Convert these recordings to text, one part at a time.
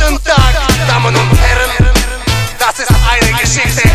Guten Tag, Damen und Herren. Das ist eine Geschichte.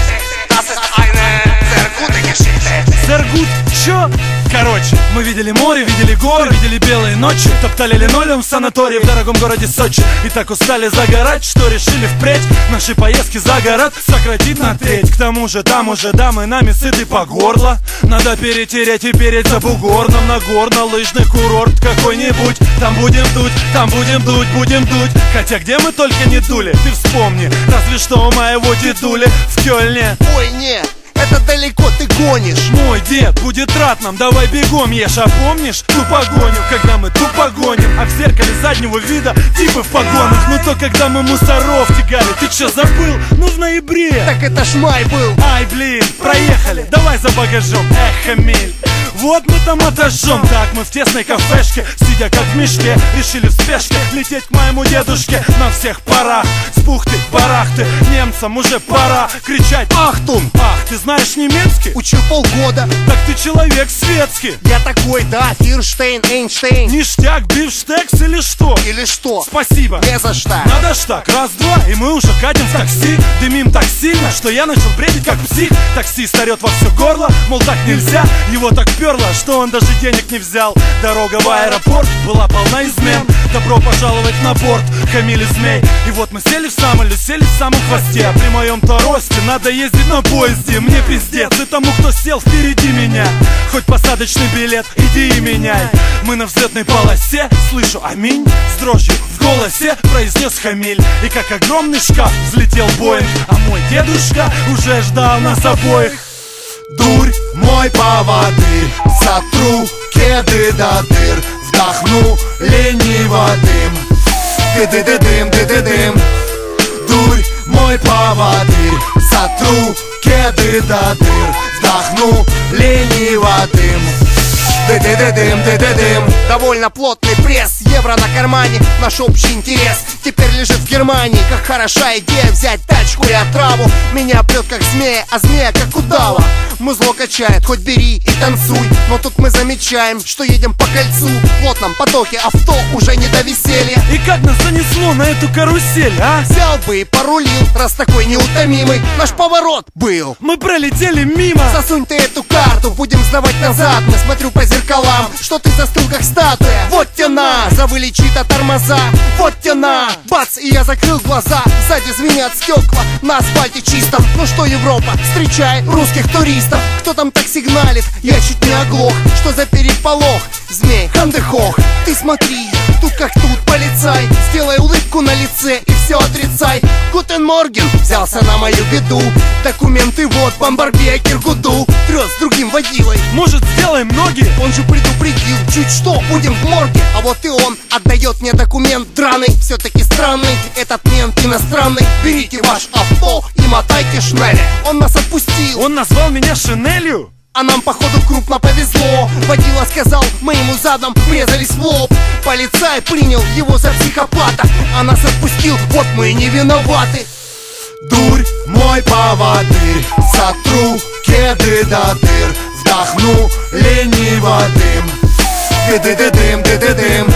Das ist eine sehr gute Geschichte. Sehr gut, чё? Короче, мы видели море, видели горы, видели белые ночи, топтали линолеум в санатории в дорогом городе Сочи. И так устали загорать, что решили впредь наши поездки за город сократить на треть. К тому же там уже дамы нами сыты по горло. Надо перетереть и переть за бугор нам на горно-лыжный курорт какой-нибудь. Там будем дуть, будем дуть. Хотя где мы только не дули, ты вспомни. Разве что у моего дедули в Кёльне. Ой, нет, это далеко ты гонишь. Мой дед будет рад нам, давай бегом ешь. А помнишь ту погоню, когда мы тупо гоним, а в зеркале заднего вида типы в погонах? Ну то когда мы мусоров тягали, ты чё забыл? Ну в ноябре. Так это ж май был. Ай, блин, проехали, давай за багажом. Эх, Эмиль, вот мы там отожжем. Так мы в тесной кафешке, сидя как в мешке, решили в спешке лететь к моему дедушке. На всех парах, с бухты-барахты, немцам уже пора кричать «Ахтун!» Ах, ты знаешь немецкий? Учу полгода. Так ты человек светский. Я такой, да, Фирштейн, Эйнштейн. Ништяк, бифштекс или что? Или что? Спасибо. Не за что. Надо ж так, раз-два, и мы уже катим в такси. Дымим так сильно, что я начал бредить как псих. Таксист орет во все горло, мол так нельзя. Его так перло, что он даже денег не взял. Дорога в аэропорт была полна измен. Добро пожаловать на борт, хамили змей. И вот мы сели в самолет, сели в самом хвосте. А при моем-то росте надо ездить на поезде. Мне пиздец, и тому, кто сел впереди меня. Хоть посадочный билет, иди и меняй. Мы на взлетной полосе, слышу аминь. С дрожью в голосе произнес Хамиль. И как огромный шкаф взлетел Боинг. А мой дедушка уже ждал нас обоих. Дурь, мой поводырь, сотру кеды до дыр, вдохну лениво дым. Ты-ты-ты-дым, ты-ты-дым. Дурь, мой поводырь, сотру кеды до дыр, вдохну лениво дым. Ты-ты-ты-дым, ты-ты-дым. Довольно плотный пресс, евро на кармане. Наш общий интерес теперь лежит в Германии. Как хороша идея взять тачку и отраву. Меня прет как змея, а змея как удава. Музло качает, хоть бери и танцуй. Но тут мы замечаем, что едем по кольцу. В плотном потоке авто уже не до веселья. И как нас занесло на эту карусель, а? Взял бы и порулил, раз такой неутомимый. Наш поворот был. Мы пролетели мимо. Засунь ты эту карту, будем сдавать назад. Мы смотрю по зеркалам, что ты застыл как статуя. Вот тяна, завыли чьи-то тормоза. Вот тяна, бац, и я закрыл глаза. Сзади звенят стекла, на асфальте чистом. Ну что, Европа, встречай русских туристов. Кто там так сигналит? Я чуть не оглох. Что за переполох? Змей, хандехох. Ты смотри, тут как тут полицай. Сделай улыбку на лице и все отрицай. Гутен Морген взялся на мою беду. Документы вот, бомбарбия Киргуду. Трёс с другим водилой. Может, сделаем ноги? Он же предупредил, чуть что, будем в морге. А вот и он отдает мне документ драный. Все-таки странный, этот мент иностранный. Берите ваш авто и мотайте шнели. Он нас отпустил. Он назвал меня Шинелью? А нам походу крупно повезло. Водила сказал, мы ему задом врезались в лоб. Полицай принял его за психопата, а нас отпустил, вот мы и не виноваты. Дурь, мой поводырь, сотру кеды до дыр, вдохну лениво дым. Ты-ты-ты-дым, ты-ты-дым.